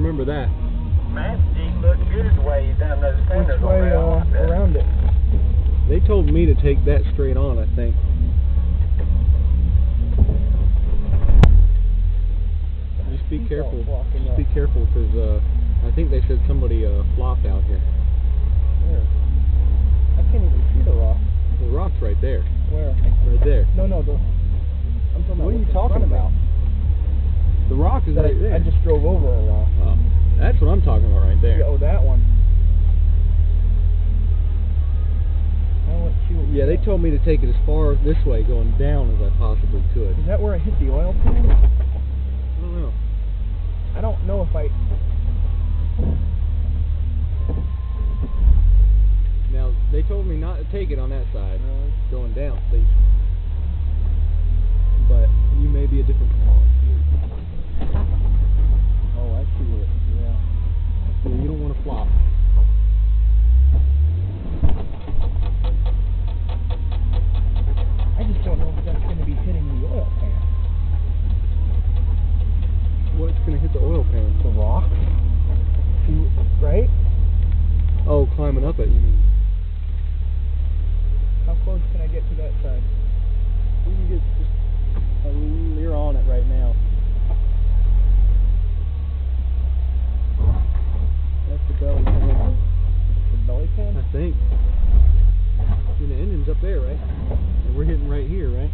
remember that. Man, Jeep looked good the way you done those fenders Which way around it? They told me to take that straight on, I think. Just be careful. Just be careful, because I think they said somebody flopped out here. Where? I can't even see the rock. The rock's right there. Where? Right there. No, I'm talking about. What are you talking about? The rock is right there. I just drove over a rock. Oh, that's what I'm talking about right there. Yeah, oh, that one. Yeah, they told me to take it as far this way, going down, as I possibly could. Is that where I hit the oil pan? I don't know. I don't know if I... Now, they told me not to take it on that side, going down, please. But you may be a different spot. Oh, I see what it is, yeah. Yeah, you don't want to flop. I just don't know if that's going to be hitting the oil pan. What's going to hit the oil pan? The rock? See, right? Oh, climbing up it, you mean? How close can I get to that side? You can get just... you're on it right now. That's the belly pan. The belly pan? I think. See, the engine's up there, right? And we're hitting right here, right?